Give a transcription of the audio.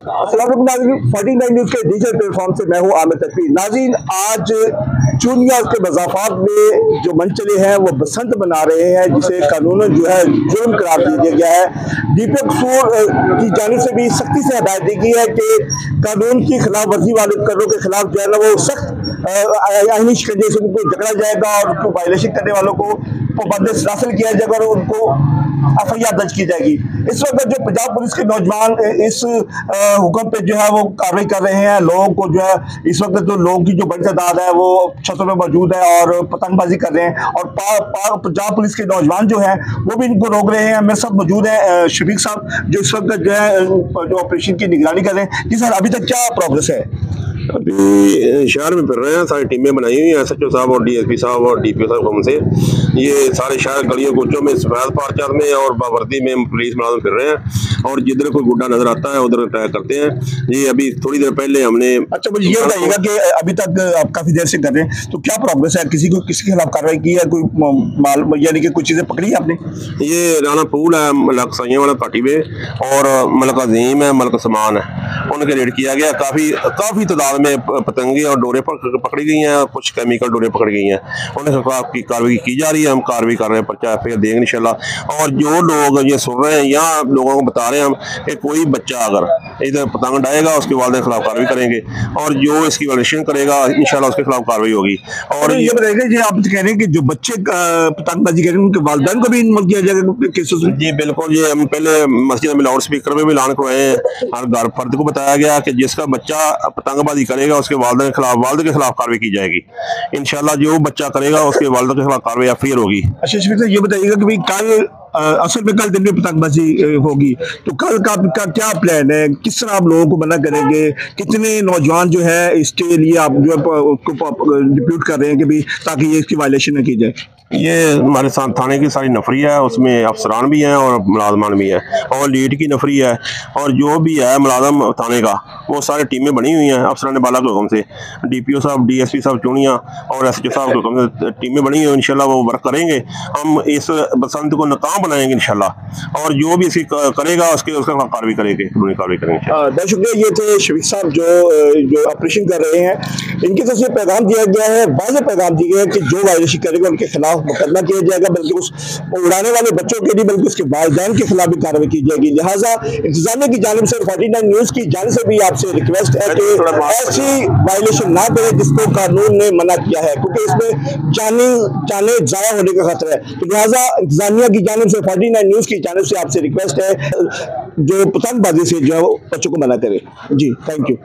अस्सलाम वालेकुम नाज़रीन, 49 न्यूज़ के डिजिटल प्लेटफॉर्म से मैं हूं आमिर तकवी। नाज़रीन, आज चूनिया के मज़ाफ़ात में जो मनचले हैं वो बसंत मना रहे हैं, जिसे कानूनन जो है जुर्म करार दे दिया गया है। डीपीओ कसूर की जानिब से भी सख्ती से हदायत दी गई है कि कानून की खिलाफ वर्जी वाले कर्रों के खिलाफ जो है ना वो सख्त आईनी शिकंजे से उनको जकड़ा जाएगा और उनको वायलेशन करने वालों को पाबंदी से हासिल किया जाएगा और उनको FIR दर्ज की जाएगी। इस वक्त जो पंजाब पुलिस के नौजवान इस हुक्म पे जो है वो कार्रवाई कर रहे हैं। लोगों को जो है इस वक्त जो लोगों की जो बड़ी तादाद है वो छतों में मौजूद है और पतंगबाजी कर रहे हैं और पंजाब पुलिस के नौजवान जो है वो भी इनको रोक रहे हैं। मेरे साथ मौजूद है शफीक साहब, जो इस वक्त जो है जो ऑपरेशन की निगरानी कर रहे हैं। जी सर, अभी तक क्या प्रोग्रेस है? अभी शहर में फिर रहे हैं, सारी टीमें बनाई हुई हैं SHO साहब और DSP साहब और DPO साहब हमसे। ये सारे शहर गलियों कुचों में सफेद पार्चर में और बावर्दी में पुलिस मुलाजिम फिर रहे हैं और जिधर कोई गुड्डा नजर आता है उधर अटैक करते हैं। ये अभी थोड़ी देर पहले हमने अच्छा, मुझे ये बताइएगा कि अभी तक आप काफी देर से कर रहे हैं तो क्या प्रोग्रेस है? किसी के खिलाफ कार्रवाई की है? कोई माल यानी कि कुछ चीजें पकड़ी है आपने? ये राना फूल है, मलक सैयद वाला काटी में और मलक अजीम है, मलक समान है, उनके रेड किया गया। काफी तादाद में पतंगे और डोरे पकड़ी गई हैं, कुछ केमिकल डोरे पकड़ी गई हैं। उनके खिलाफ की कार्रवाई की जा रही है, हम कार्रवाई कर रहे हैं, पर्चा FIR देंगे इंशाल्लाह। और जो लोग ये सुन रहे हैं या लोगों को बता रहे हैं हम कि कोई बच्चा अगर इधर पतंग उड़ाएगा उसके वालिदैन के खिलाफ कार्रवाई करेंगे और जो इसकी वायलेशन करेगा इंशाल्लाह उसके खिलाफ कार्रवाई होगी। और ये बताइएगा जी, आप कह रहे हैं कि जो बच्चे पतंगबाजी करेंगे उनके वालिदैन को भी इन्वॉल्व किया जाएगा केसेस में? जी बिल्कुल, ये हम पहले मस्जिद में लाउड स्पीकर में भी ऐलान करवाए हैं। हर घर फर्द को बताया गया कि जिसका बच्चा पतंगबाजी करेगा उसके वालिदैन के खिलाफ कार्रवाई की जाएगी इंशाल्लाह। जो बच्चा करेगा उसके वालिदैन के खिलाफ कार्रवाई FIR होगी। अच्छा शफीक साहब, ये बताइएगा कि भाई कल असल में कल दिन में पतंगबाजी होगी तो कल का क्या प्लान है? किस तरह आप लोगों को मना करेंगे? कितने नौजवान जो है इसके लिए आप जो है उसको डिप्यूट कर रहे हैं कि भाई ताकि ये इसकी वायलेशन न की जाए? ये हमारे साथ थाने की सारी नफरी है, उसमें अफसरान भी हैं और मुलाजमान भी हैं और लीड की नफरी है और जो भी है मुलाजम थाने का वो सारी टीमें बनी हुई हैं अफसरान बाला के हुक्म से। DPO साहब, DSP साहब चूनिया और SHO साहब के हुक्म से टीमें बनी हुई हैं। इंशाल्लाह वो वर्क करेंगे, हम इस बसंत को नाकाम बनाएंगे इंशाल्लाह और जो भी इसकी करेगा उसका कार्रवाई करेंगे, कार्रवाई करेंगे। बहुत शुक्रिया। ये थे शफीक साहब जो ऑपरेशन कर रहे हैं। इनकी तरफ से पैगाम दिया गया है, वाज़ेह पैगाम दिया गया है कि जो वायलेशन करेगा उनके खिलाफ मुकदमा किया जाएगा, बल्कि उस उड़ाने वाले बच्चों के लिए बल्कि उसके वालिदैन के खिलाफ भी कार्रवाई की जाएगी। लिहाजा इंतजामिया की जानिब से 49 न्यूज़ की जानिब से भी आपसे रिक्वेस्ट है कि ऐसी वायलेशन ना करें जिसको कानून ने मना किया है, क्योंकि इसमें जाने ज़ाया होने का खतरा है। तो लिहाजा इंतजामिया की जानिब से 49 न्यूज़ की जानिब से आपसे रिक्वेस्ट है जो पतंगबाजी से जो बच्चों को मना करे। जी, थैंक यू।